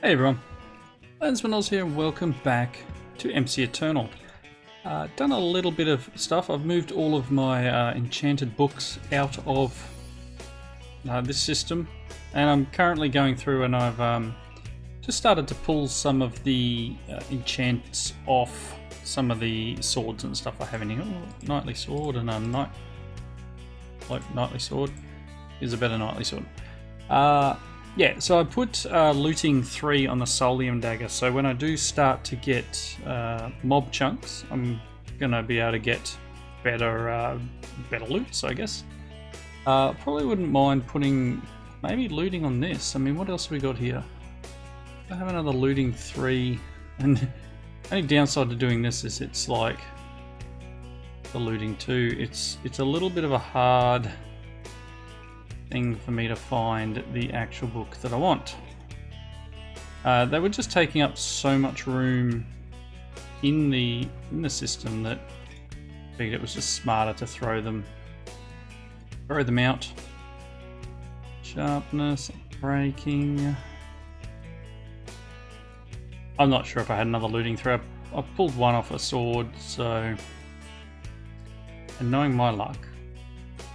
Hey everyone, Lensmanos here and welcome back to mceternal. Done a little bit of stuff. I've moved all of my enchanted books out of this system, and I'm currently going through and I've just started to pull some of the enchants off some of the swords and stuff I have in here. Oh, knightly sword and a knightly sword is a better knightly sword. Yeah, so I put looting 3 on the Solium dagger, so when I do start to get mob chunks, I'm gonna be able to get better loots, I guess. Probably wouldn't mind putting maybe looting on this. I mean, what else have we got here? I have another looting 3, and the only downside to doing this is it's like the looting 2. It's a little bit of a hard thing for me to find the actual book that I want. They were just taking up so much room in the system that I figured it was just smarter to throw them out. Sharpness, breaking. I'm not sure if I had another looting 3. I pulled one off a sword, so, and knowing my luck,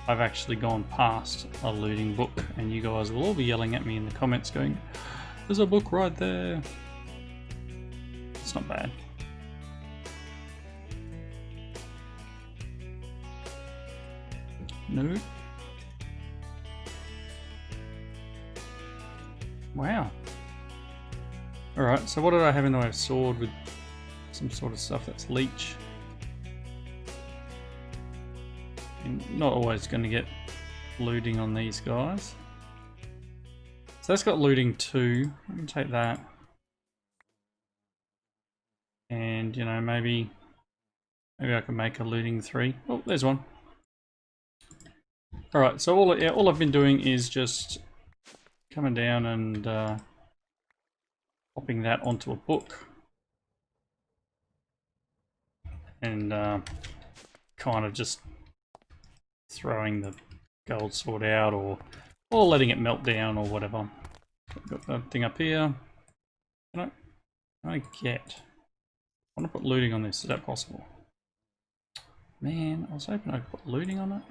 I've actually gone past a looting book, and you guys will all be yelling at me in the comments going, there's a book right there. It's not bad. No. Wow. Alright, so what did I have in the way of sword with some sort of stuff that's leech? Not always going to get looting on these guys. So that's got looting 2. I can take that. And, you know, maybe I can make a looting 3. Oh, there's one. Alright, so all I've been doing is just coming down and popping that onto a book. And kind of just throwing the gold sword out or letting it melt down or whatever. Got that thing up here. Can I get? I want to put looting on this. Is that possible? Man, I was hoping I could put looting on it.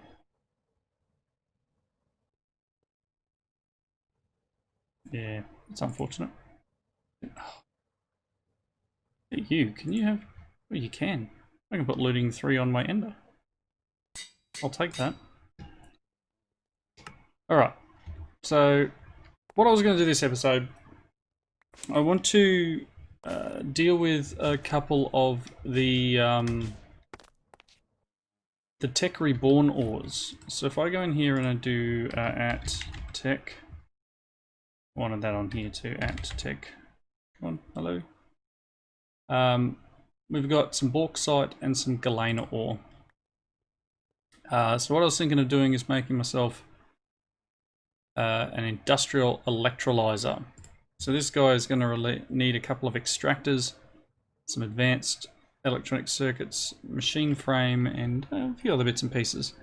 Yeah, it's unfortunate. Hey, you, can you have? Well, you can. I can put looting 3 on my ender. I'll take that. Alright, so what I was going to do this episode, I want to deal with a couple of the Tech Reborn ores. So if I go in here and I do at Tech, I wanted that on here too, at Tech, come on, hello. We've got some bauxite and some galena ore. So what I was thinking of doing is making myself an industrial electrolyzer. So this guy is going to need a couple of extractors, some advanced electronic circuits, machine frame, and a few other bits and pieces.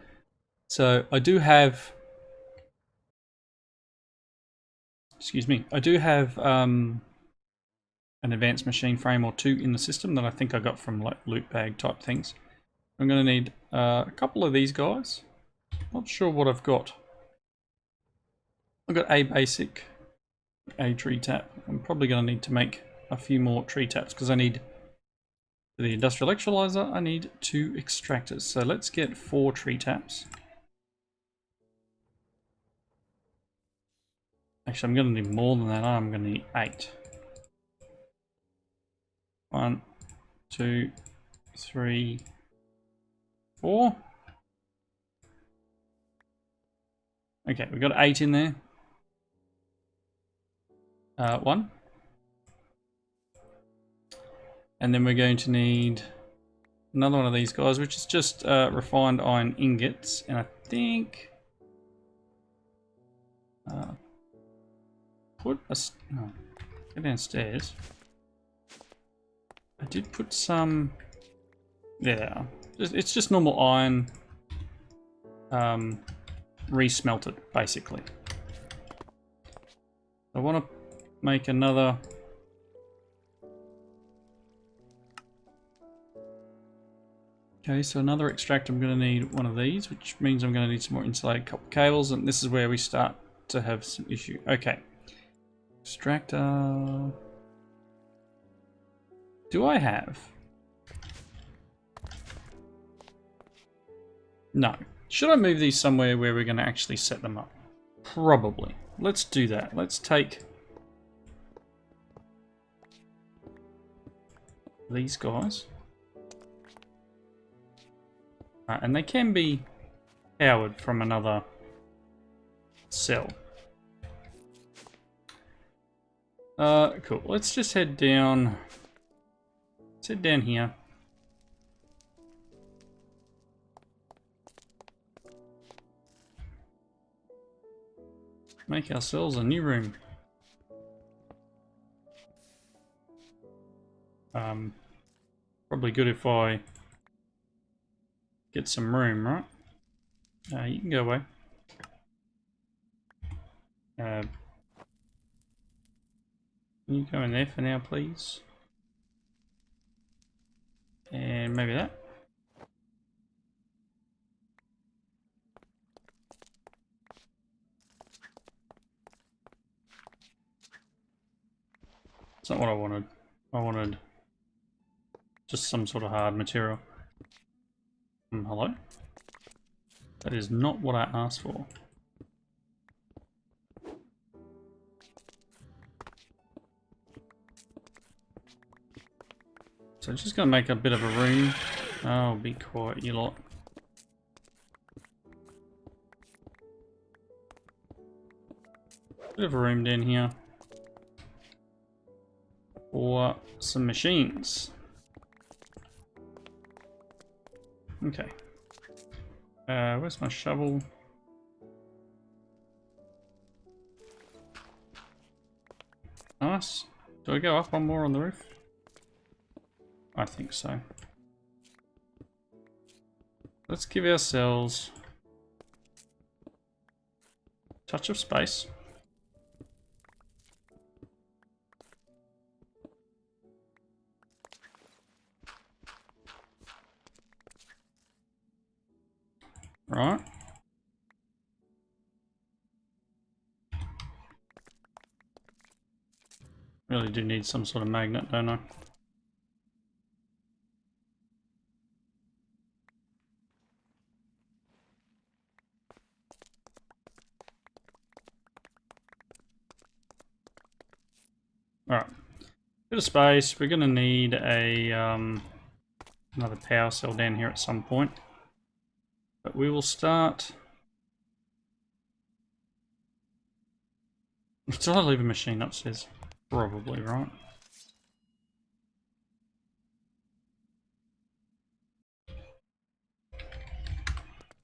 So I do have, an advanced machine frame or 2 in the system that I think I got from like loot bag type things. I'm going to need a couple of these guys. Not sure what I've got. I've got a basic, a tree tap. I'm probably going to need to make a few more tree taps because I need, for the industrial electrolyzer, I need 2 extractors. So let's get 4 tree taps. Actually, I'm going to need more than that. I'm going to need 8. 1, 2, 3, 4. Okay, we've got 8 in there. 1. And then we're going to need another one of these guys, which is just refined iron ingots. And I think go downstairs. I did put some there. It's just normal iron resmelted, basically. I want to make another Okay, so another extractor, I'm going to need one of these, which means I'm going to need some more insulated copper cables, and this is where we start to have some issue. Okay. Extractor. Do I have? No. Should I move these somewhere where we're going to actually set them up? Probably. Let's do that. Let's take these guys. And they can be powered from another cell. Cool. Let's just head down. Let's head down here. Make ourselves a new room. Probably good if I get some room, right? You can go away. Can you go in there for now, please? And maybe that. That's not what I wanted. I wanted just some sort of hard material. Hello? That is not what I asked for. So I'm just going to make a bit of a room. Oh, be quiet, you lot. Bit of a room down here for some machines. Okay. Where's my shovel? Nice. Do I go up one more on the roof? I think so. Let's give ourselves a touch of space. Right. Really do need some sort of magnet, don't I? Alright. Bit of space. We're gonna need a another power cell down here at some point. But we will start. Did I leave a machine upstairs? Probably, right?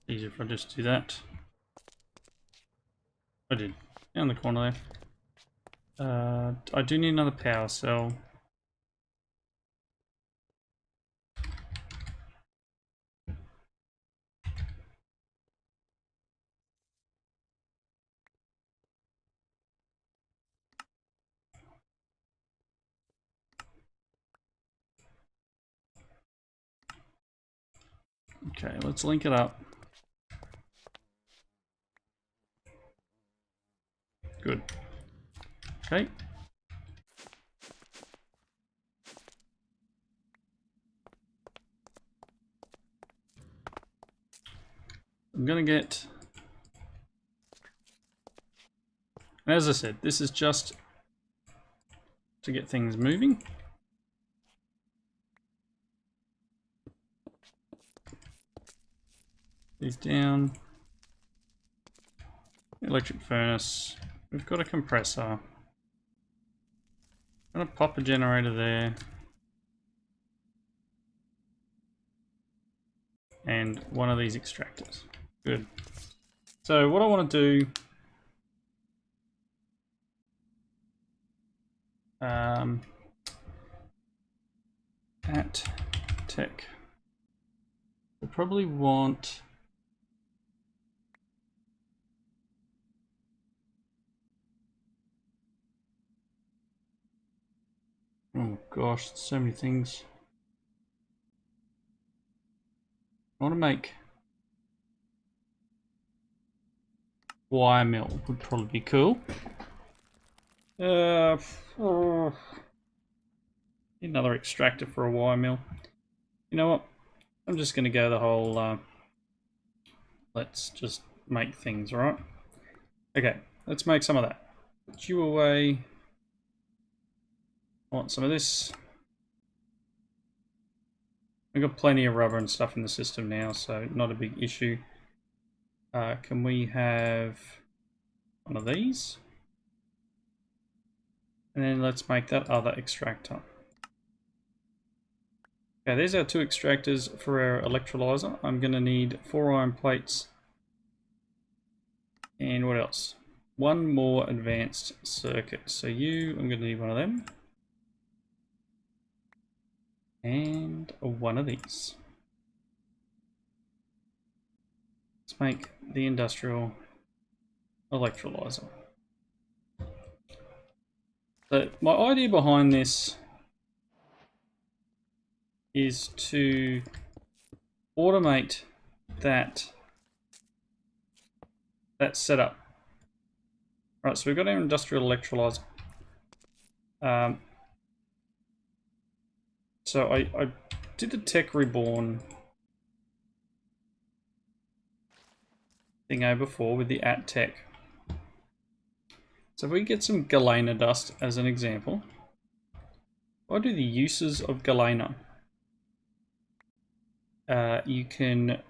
Easier if I just do that. I did. Down the corner there. I do need another power cell. Okay, let's link it up. Good. Okay. I'm gonna get... As I said, this is just to get things moving. These down. Electric furnace. We've got a compressor. I'm gonna pop a generator there. And one of these extractors. Good. So what I want to do... at Tech, we'll probably want... Oh gosh, so many things. I want to make wire mill would probably be cool. Need another extractor for a wire mill. You know what? I'm just going to go the whole let's just make things, right? Okay, let's make some of that. Put you away. I want some of this. We've got plenty of rubber and stuff in the system now, so not a big issue. Can we have one of these? And then let's make that other extractor. Okay, there's our 2 extractors for our electrolyzer. I'm going to need 4 iron plates. And what else? 1 more advanced circuit. So I'm going to need one of them. And one of these. Let's make the industrial electrolyzer. So my idea behind this is to automate that setup. Right, so we've got our industrial electrolyzer. So I did the Tech Reborn thing over before with the @tech. So if we get some galena dust as an example, if I do the uses of galena, you can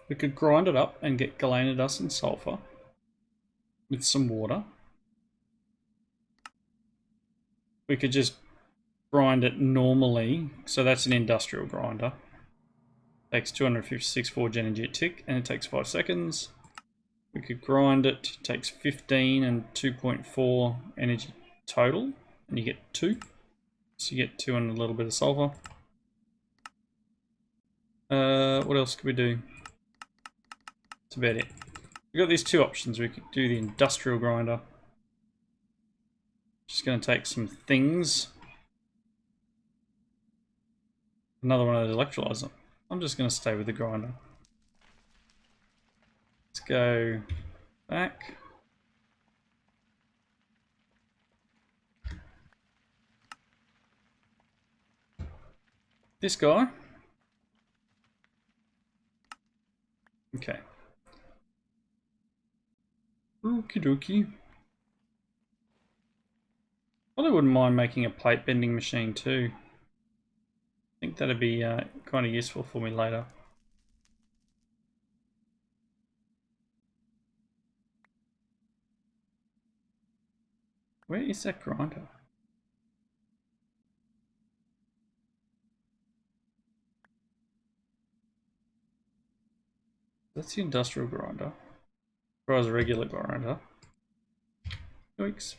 we could grind it up and get galena dust and sulfur with some water. We could just grind it normally, so that's an industrial grinder. Takes 256 forge energy a tick, and it takes 5 seconds. We could grind it, takes 15 and 2.4 energy total, and you get 2. So you get 2 and a little bit of sulfur. What else could we do? That's about it. We've got these 2 options. We could do the industrial grinder. Just going to take some things. Another one of those electrolyzer. I'm just going to stay with the grinder. Let's go back. This guy. Okay. Okie dokie. Probably wouldn't mind making a plate bending machine too. I think that'd be kind of useful for me later. Where is that grinder? That's the industrial grinder. Requires a regular grinder. Yikes.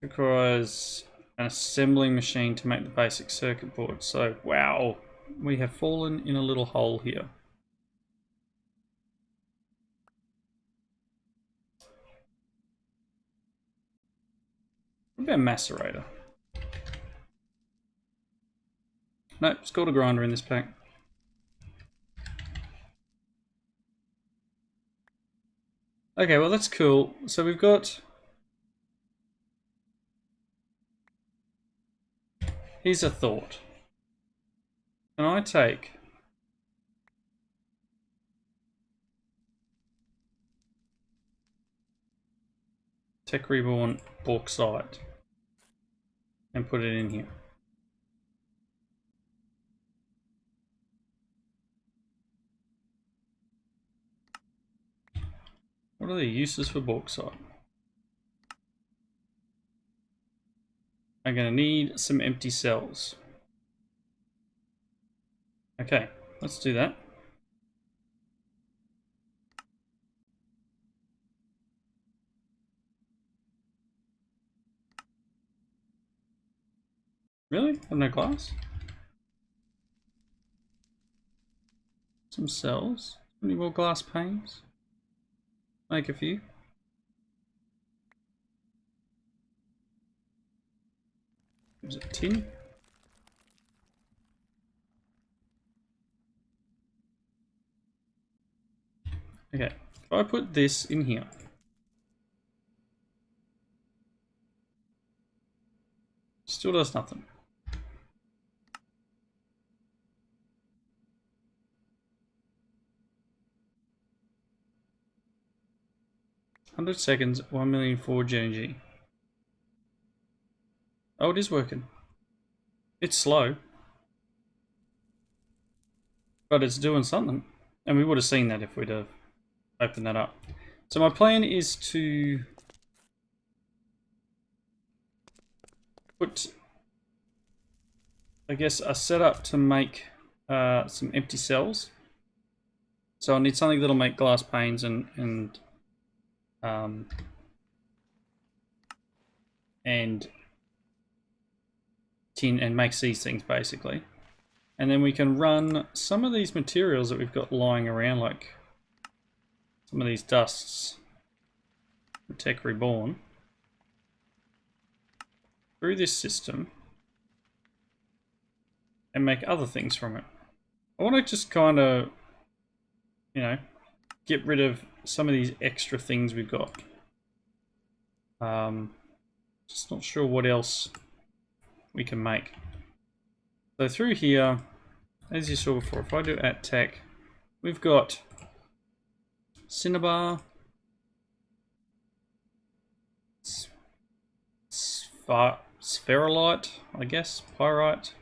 Requires an assembling machine to make the basic circuit board. So, wow, we have fallen in a little hole here. What about macerator? Nope, it's called a grinder in this pack. Okay, well that's cool. So we've got... Here's a thought. Can I take... Tech Reborn bauxite and put it in here? What are the uses for bauxite? I'm going to need some empty cells. Okay, let's do that. Really? Have no glass? Some cells? Any more glass panes? Make a few. Is it tin? Okay, if I put this in here, still does nothing. "100 seconds, 1 million forge energy." Oh, it is working. It's slow, but it's doing something. And we would have seen that if we'd have opened that up. So my plan is to put, I guess, a setup to make some empty cells. So I need something that'll make glass panes and tin and makes these things basically. And then we can run some of these materials that we've got lying around, like some of these dusts from Tech Reborn, through this system and make other things from it. I want to just kind of, you know, get rid of some of these extra things we've got. Just not sure what else we can make. So through here, as you saw before, if I do at tech, we've got cinnabar, spherolite, I guess, pyrite,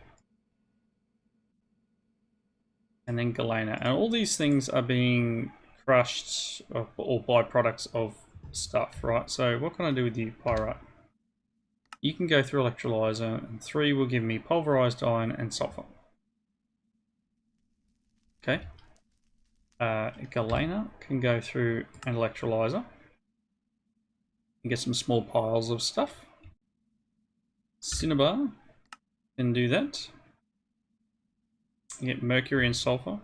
and then galena. And all these things are being crushed or byproducts of stuff, right? So what can I do with the pyrite? You can go through electrolyzer, and 3 will give me pulverized iron and sulfur. Okay. Galena can go through an electrolyzer and get some small piles of stuff. Cinnabar can do that. You get mercury and sulfur.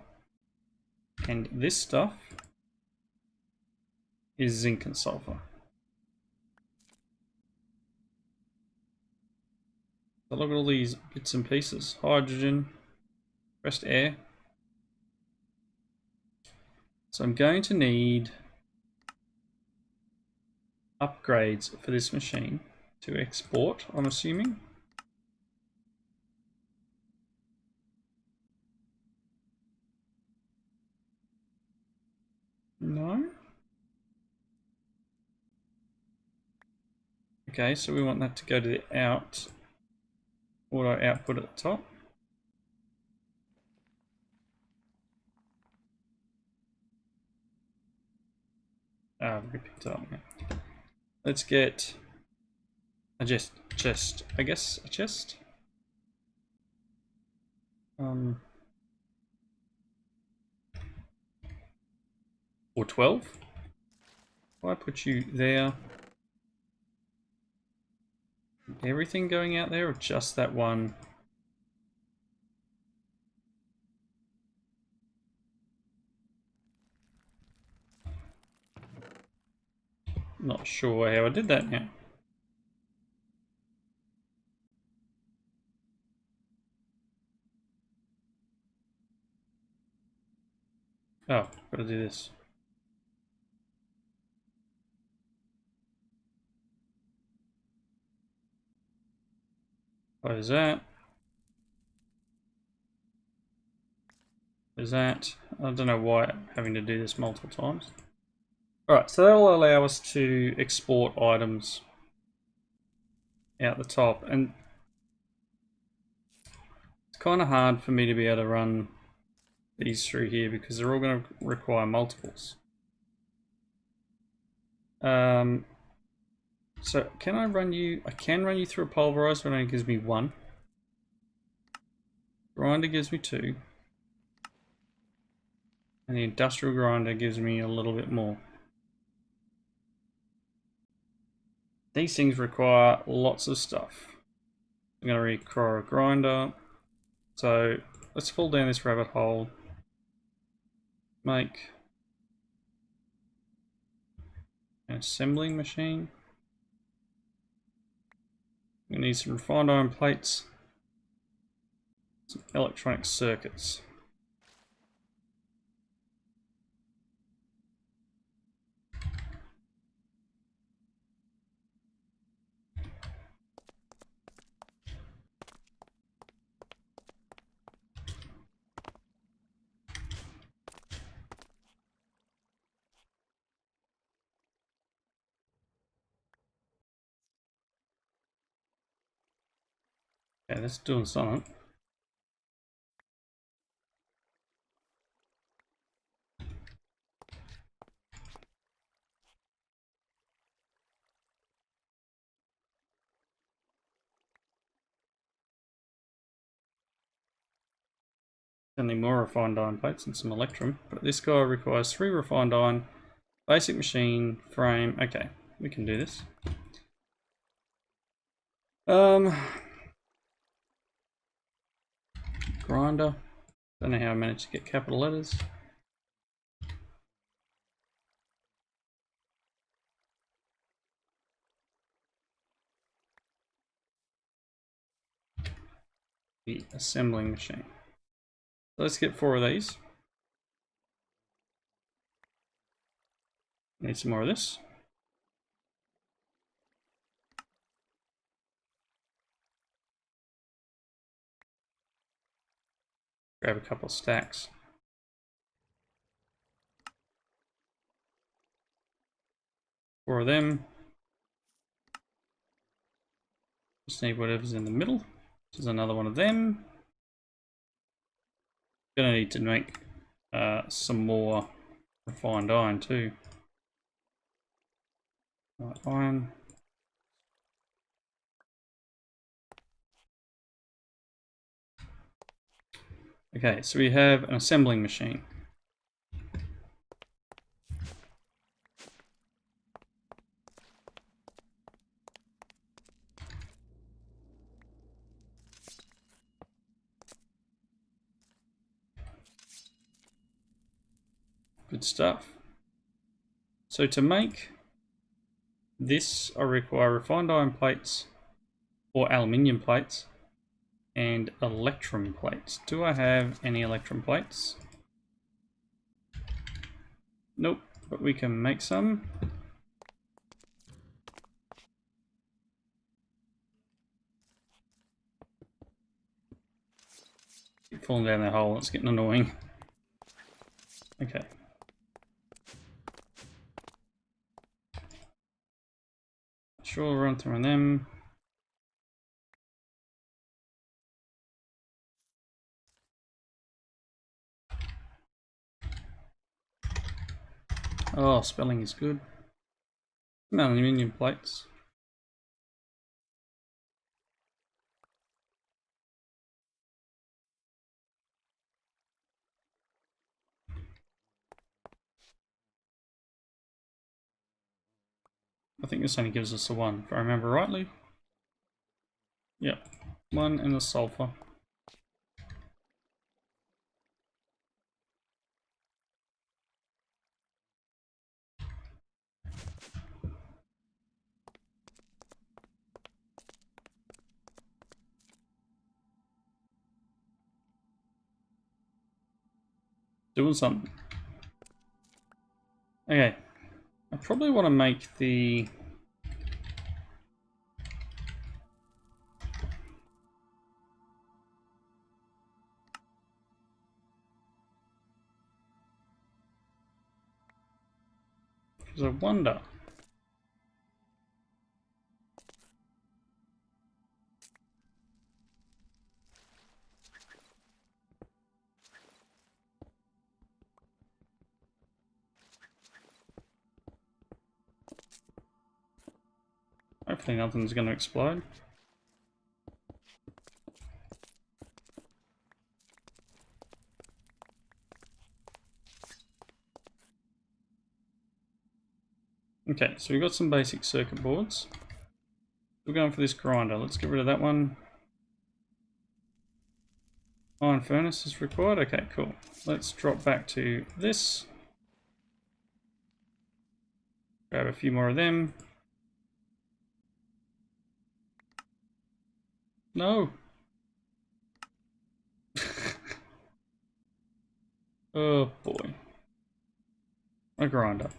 And this stuff is zinc and sulfur. So look at all these bits and pieces. Hydrogen, compressed air. So I'm going to need upgrades for this machine to export, I'm assuming. No? Okay, so we want that to go to the out. Auto output at the top. We picked it up. Yeah. Let's get a chest. I guess a chest. Or 12. If I put you there, everything going out there, or just that one? Not sure how I did that now. Oh, gotta do this. Close that. There's that. I don't know why I'm having to do this multiple times. Alright, so that'll allow us to export items out the top, and it's kind of hard for me to be able to run these through here because they're all going to require multiples. So can I run you? I can run you through a pulverizer, but it only gives me 1. Grinder gives me 2. And the industrial grinder gives me a little bit more. These things require lots of stuff. I'm going to require a grinder. So let's fall down this rabbit hole. Make an assembling machine. We need some refined iron plates, some electronic circuits. Okay, that's doing something. Only more refined iron plates and some electrum, but this guy requires 3 refined iron, basic machine, frame. Okay, we can do this. Grinder. Don't know how I managed to get capital letters. The assembling machine. So let's get 4 of these. Need some more of this. Grab a couple of stacks. 4 of them. Just need whatever's in the middle. This is another one of them. Gonna need to make some more refined iron too. Iron. Okay, so we have an assembling machine. Good stuff. So to make this, I require refined iron plates or aluminium plates and electrum plates. Do I have any electrum plates? Nope, but we can make some. Keep falling down that hole, it's getting annoying. Okay. Sure, run through them. Oh, spelling is good. Some aluminium plates. I think this only gives us a 1, if I remember rightly. Yep, 1 in the sulfur. Doing something. Okay, I probably want to make the because I wonder. Hopefully nothing's going to explode. Okay, so we've got some basic circuit boards. We're going for this grinder. Let's get rid of that one. Iron furnace is required. Okay, cool. Let's drop back to this. Grab a few more of them. No. Oh boy. A grinder.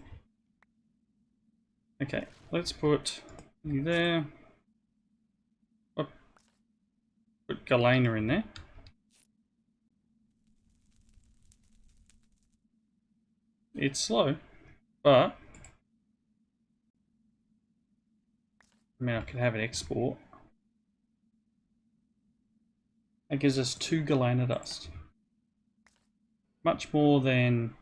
Okay, let's put you there. Oh, put Galena in there. It's slow, but I mean I could have it export. That gives us 2 Galena dust. Much more than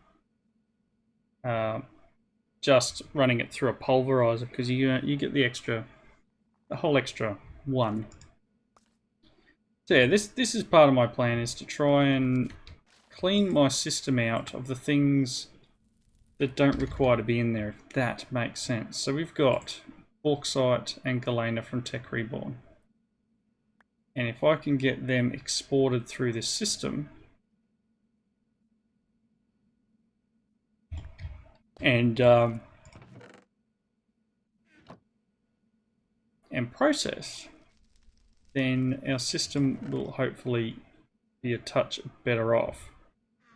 just running it through a pulverizer, because you get the whole extra 1. So yeah, this is part of my plan, is to try and clean my system out of the things that don't require to be in there, if that makes sense. So we've got bauxite and galena from Tech Reborn. And if I can get them exported through this system and process, then our system will hopefully be a touch better off.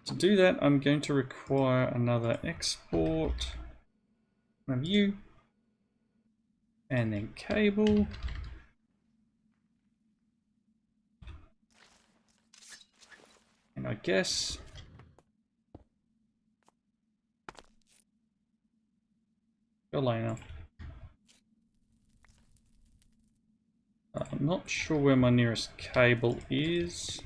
To do that, I'm going to require another export of you, and then cable. And I guess Galena. I'm not sure where my nearest cable is.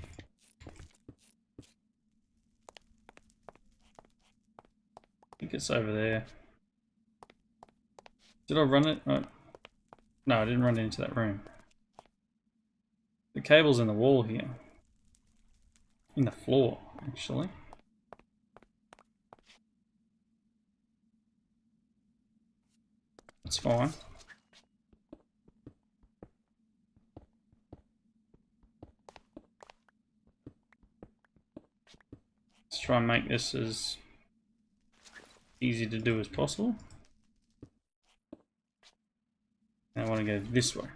I think it's over there. Did I run it? Oh. No, I didn't run it into that room. The cable's in the wall here. In the floor, actually. That's fine. Let's try and make this as easy to do as possible. And I want to go this way.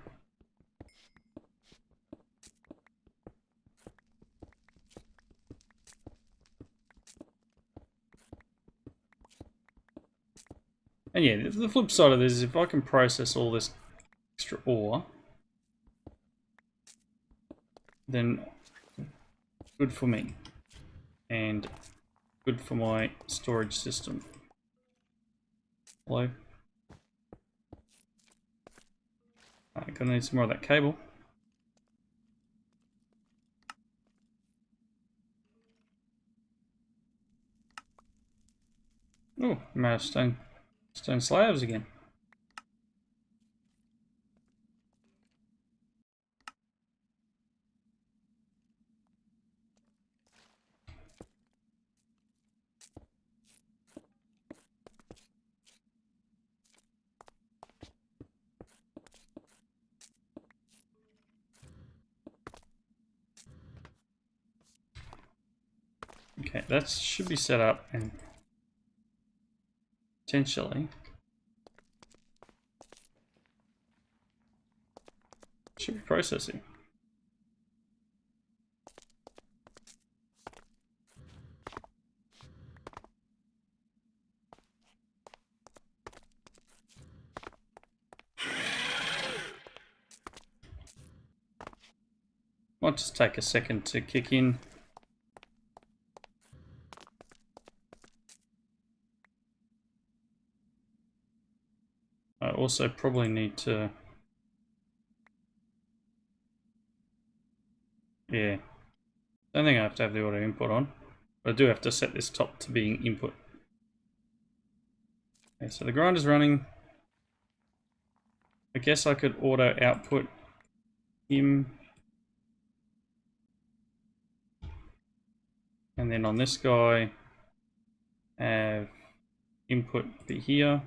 And yeah, the flip side of this is if I can process all this extra ore, then good for me. And good for my storage system. Hello? I'm gonna need some more of that cable. Oh, I'm out of stone slabs again. Okay, that should be set up and potentially should be processing. Might just take a second to kick in. I also probably need to, yeah, I don't think I have to have the auto input on, but I do have to set this top to being input. Okay, so the grinder's running. I guess I could auto output him. And then on this guy, have input be here.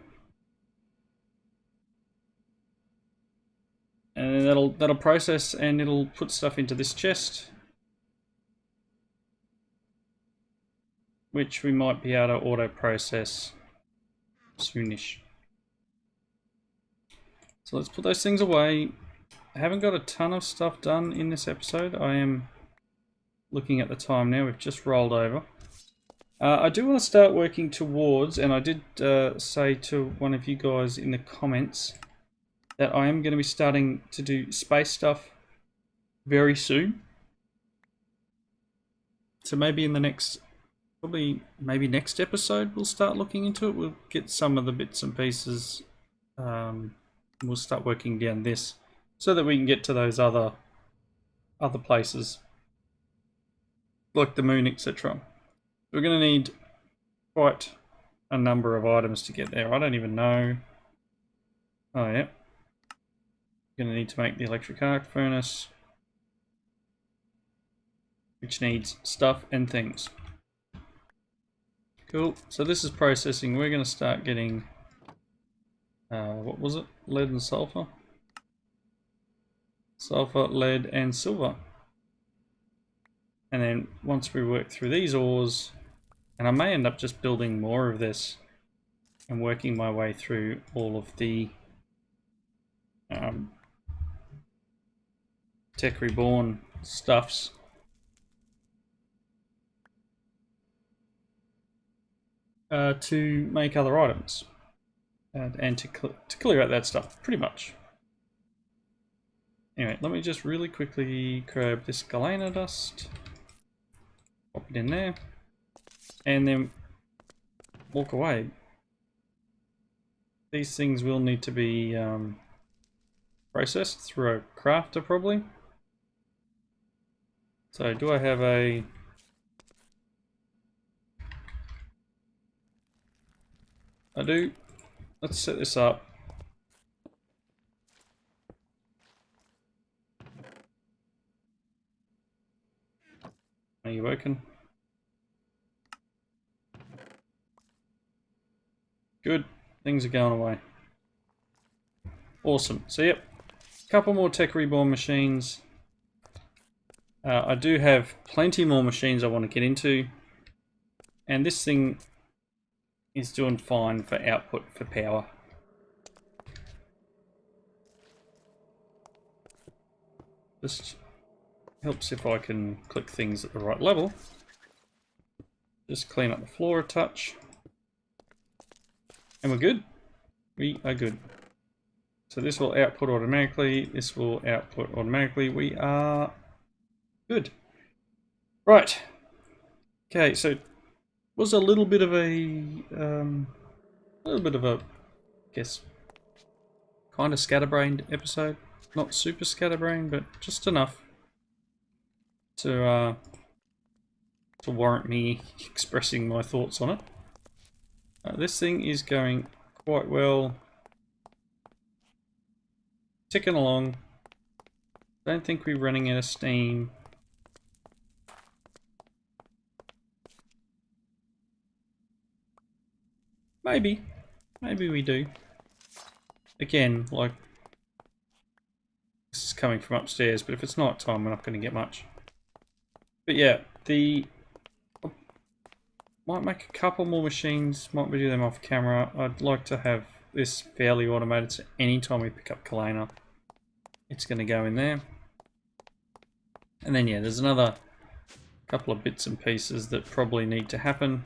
And then that'll process and it'll put stuff into this chest, which we might be able to auto process soonish. So let's put those things away. haven't got a ton of stuff done in this episode. I am looking at the time now. We've just rolled over. I do want to start working towards, and I did say to one of you guys in the comments that I am going to be starting to do space stuff very soon. So maybe in the next, maybe next episode we'll start looking into it. We'll get some of the bits and pieces. We'll start working down this so that we can get to those other places like the moon, etc. We're going to need quite a number of items to get there. I don't even know. Oh yeah. Going to need to make the electric arc furnace, which needs stuff and things. Cool. So this is processing. We're going to start getting, what was it? Lead and sulfur. Sulfur, lead and silver. And then once we work through these ores, and I may end up just building more of this and working my way through all of the Tech Reborn stuffs. To make other items and to clear out that stuff, pretty much. Anyway, let me just really quickly grab this galena dust, pop it in there, and then walk away. These things will need to be processed through a crafter probably. So do I have a... I do. Let's set this up. Are you working? Good. Things are going away. Awesome. So yep, a couple more Tech Reborn machines. I do have plenty more machines I want to get into. And this thing is doing fine for output for power. Just helps if I can click things at the right level. Just clean up the floor a touch. And we're good. We are good. So this will output automatically. This will output automatically. We are good. Right. Okay, so was a little bit of I guess, kind of scatterbrained episode. Not super scatterbrained, but just enough to warrant me expressing my thoughts on it. This thing is going quite well. Ticking along. Don't think we're running out of steam. Maybe we do. Again, like, this is coming from upstairs, but if it's night time, we're not going to get much. But yeah, might make a couple more machines, might do them off camera. I'd like to have this fairly automated, so anytime we pick up Kalena, it's going to go in there. And then yeah, there's another couple of bits and pieces that probably need to happen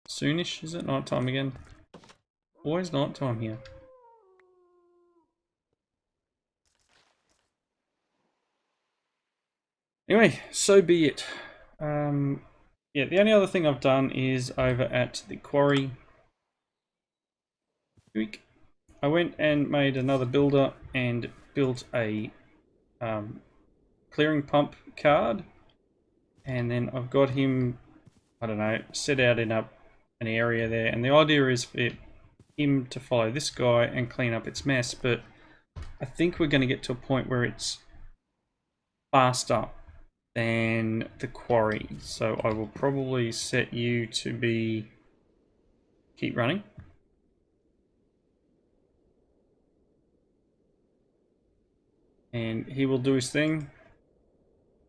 soonish. Is it night time again? Always night time here. Anyway, so be it. Yeah, the only other thing I've done is over at the quarry. I went and made another builder and built a clearing pump card, and then I've got him, I don't know, set out in an area there, and the idea is for him to follow this guy and clean up its mess, but I think we're going to get to a point where it's faster than the quarry, so I will probably set you to keep running. And he will do his thing.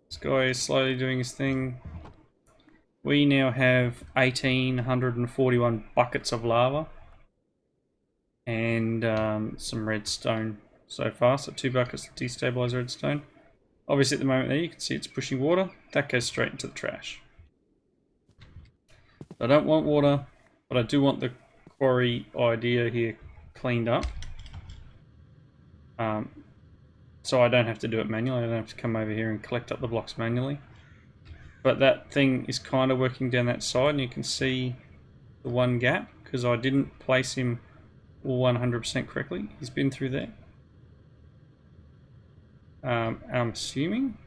This guy is slowly doing his thing. We now have 1,841 buckets of lava and some redstone so far. So 2 buckets of destabilizer redstone. Obviously at the moment there you can see it's pushing water. That goes straight into the trash. I don't want water, but I do want the quarry idea here cleaned up. So I don't have to do it manually. I don't have to come over here and collect up the blocks manually. But that thing is kind of working down that side, and you can see the one gap because I didn't place him 100% correctly. He's been through there. I'm assuming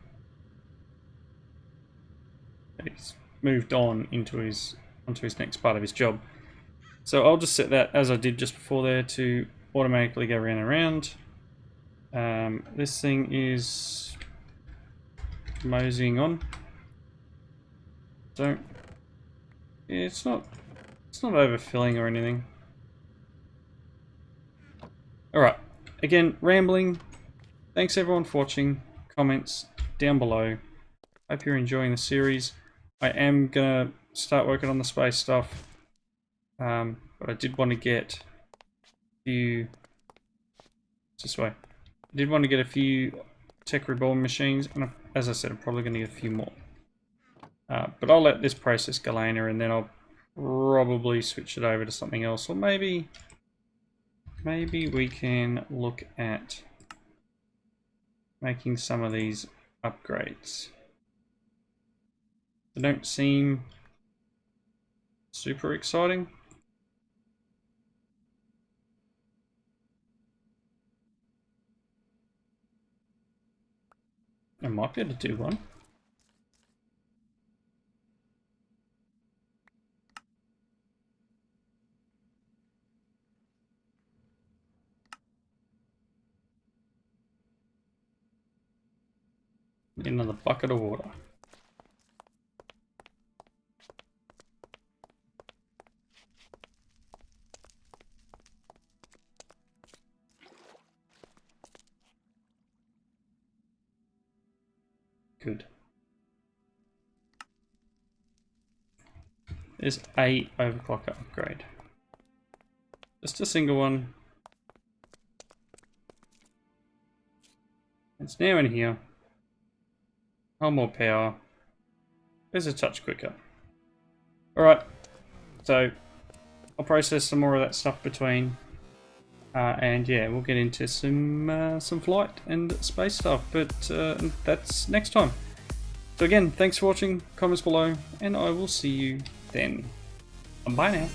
that he's moved on onto his next part of his job. So I'll just set that as I did just before there to automatically go round and round. This thing is moseying on. So yeah, it's not overfilling or anything. Alright, again, rambling. Thanks everyone for watching. Comments down below. Hope you're enjoying the series. I am gonna start working on the space stuff. But I did want to get a few this way. I did want to get a few Tech Reborn machines, and as I said, I'm probably going to get a few more. But I'll let this process go later, and then I'll probably switch it over to something else, or maybe we can look at making some of these upgrades. They don't seem super exciting. I might be able to do one. Another bucket of water. Good. There's a overclocker upgrade. Just a single one. It's now in here. Oh, more power. There's a touch quicker. Alright, so I'll process some more of that stuff between. And yeah, we'll get into some flight and space stuff, but that's next time. So again, thanks for watching, comments below, and I will see you then. Bye now.